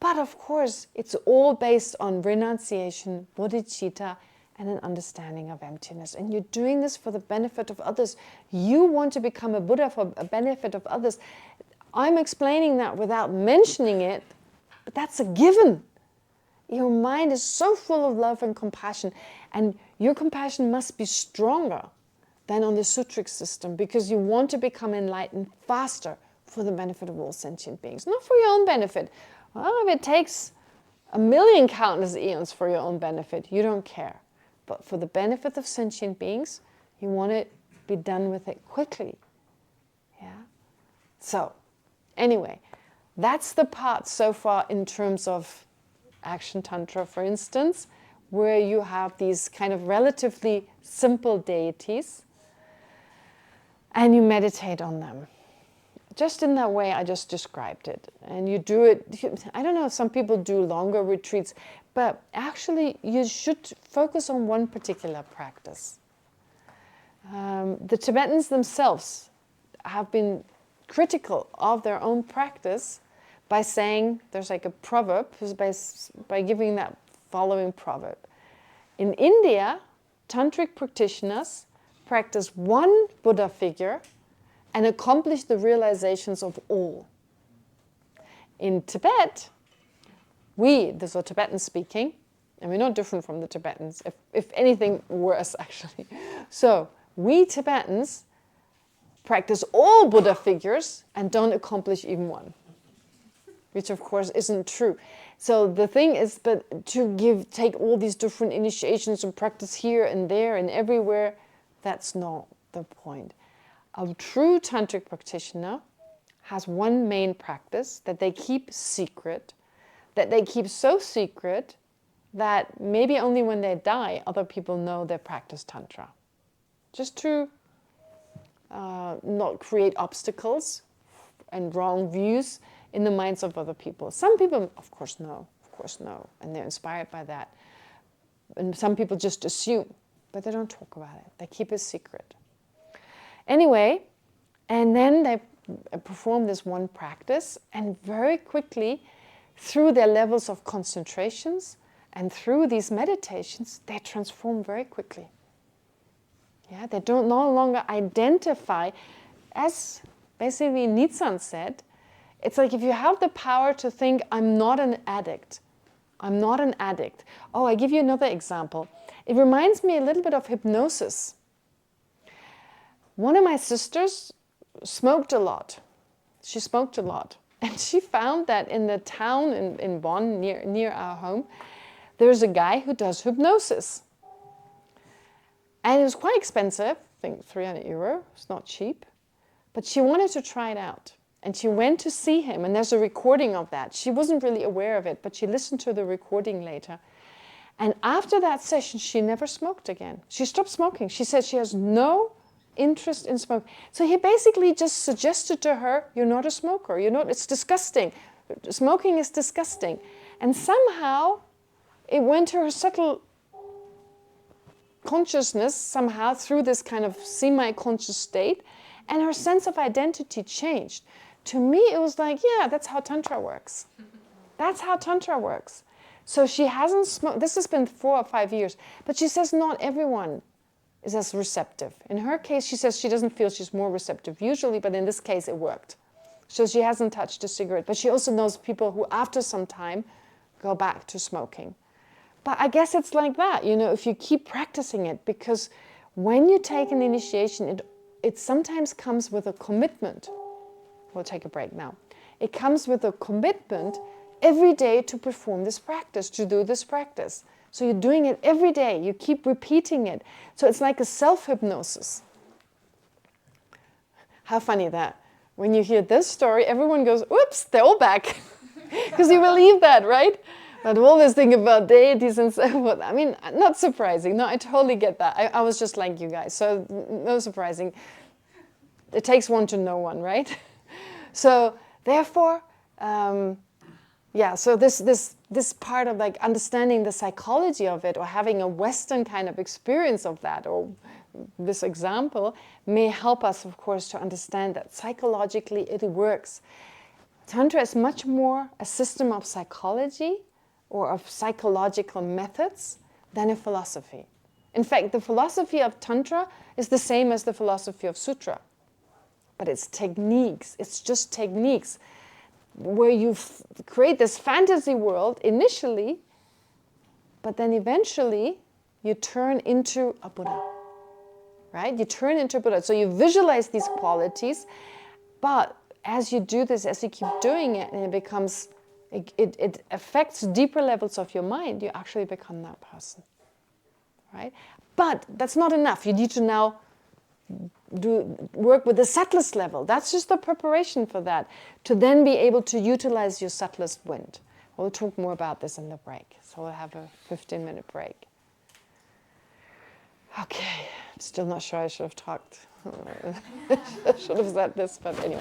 but of course, it's all based on renunciation, bodhicitta, and an understanding of emptiness. And you're doing this for the benefit of others. You want to become a Buddha for a benefit of others. I'm explaining that without mentioning it, but that's a given. Your mind is so full of love and compassion, and your compassion must be stronger than on the sutric system, because you want to become enlightened faster for the benefit of all sentient beings, not for your own benefit. Well, if it takes 1,000,000 countless eons for your own benefit, you don't care. But for the benefit of sentient beings, you want to be done with it quickly. Yeah. So, anyway, that's the part so far in terms of Action Tantra, for instance, where you have these kind of relatively simple deities and you meditate on them. Just in that way I just described it. And you do it, I don't know if some people do longer retreats, but actually you should focus on one particular practice. The Tibetans themselves have been critical of their own practice by saying, there's like a proverb, by giving that following proverb. In India, tantric practitioners practice one Buddha figure and accomplish the realizations of all. In Tibet, these are Tibetan speaking, and we're not different from the Tibetans, if anything worse actually. So, we Tibetans practice all Buddha figures and don't accomplish even one, which of course isn't true. So the thing is, but to take all these different initiations and practice here and there and everywhere, that's not the point. A true tantric practitioner has one main practice that they keep secret, that they keep so secret that maybe only when they die, other people know they practice tantra. Just to not create obstacles and wrong views in the minds of other people. Some people, of course, know, and they're inspired by that. And some people just assume, but they don't talk about it. They keep it secret. Anyway, and then they perform this one practice, and very quickly, through their levels of concentrations and through these meditations, they transform very quickly. Yeah, they don't no longer identify, as basically Nitzan said, it's like if you have the power to think, I'm not an addict. I'm not an addict. Oh, I give you another example. It reminds me a little bit of hypnosis. One of my sisters smoked a lot. She smoked a lot. And she found that in the town in Bonn, near our home, there's a guy who does hypnosis. And it was quite expensive, I think €300. It's not cheap. But she wanted to try it out. And she went to see him, and there's a recording of that. She wasn't really aware of it, but she listened to the recording later. And after that session, she never smoked again. She stopped smoking. She said she has no interest in smoking. So he basically just suggested to her, you're not a smoker. It's disgusting. Smoking is disgusting. And somehow, it went to her subtle consciousness, somehow, through this kind of semi-conscious state, and her sense of identity changed. To me, it was like, yeah, that's how Tantra works. That's how Tantra works. So she hasn't smoked, this has been 4 or 5 years, but she says not everyone is as receptive. In her case, she says she doesn't feel she's more receptive usually, but in this case, it worked. So she hasn't touched a cigarette, but she also knows people who, after some time, go back to smoking. But I guess it's like that, if you keep practicing it, because when you take an initiation, it sometimes comes with a commitment. We'll take a break now. It comes with a commitment every day to perform this practice, to do this practice. So you're doing it every day. You keep repeating it. So it's like a self-hypnosis. How funny that. When you hear this story, everyone goes, oops, they're all back. Because you believe that, right? But all this thing about deities and so forth, I mean, not surprising. No, I totally get that. I was just like you guys, so no surprising. It takes one to know one, right? So therefore, so this part of like understanding the psychology of it, or having a Western kind of experience of that, or this example, may help us, of course, to understand that psychologically it works. Tantra is much more a system of psychology or of psychological methods than a philosophy. In fact, the philosophy of Tantra is the same as the philosophy of Sutra. But it's techniques, it's just techniques where you create this fantasy world initially, but then eventually you turn into a Buddha, right? You turn into a Buddha. So you visualize these qualities, but as you do this, as you keep doing it, and it becomes, it affects deeper levels of your mind, you actually become that person, right? But that's not enough. You need to now work with the subtlest level. That's just the preparation for that, to then be able to utilize your subtlest wind. We'll talk more about this in the break. So we'll have a 15-minute break. Okay, I'm still not sure I should have talked. I should have said this, but anyway.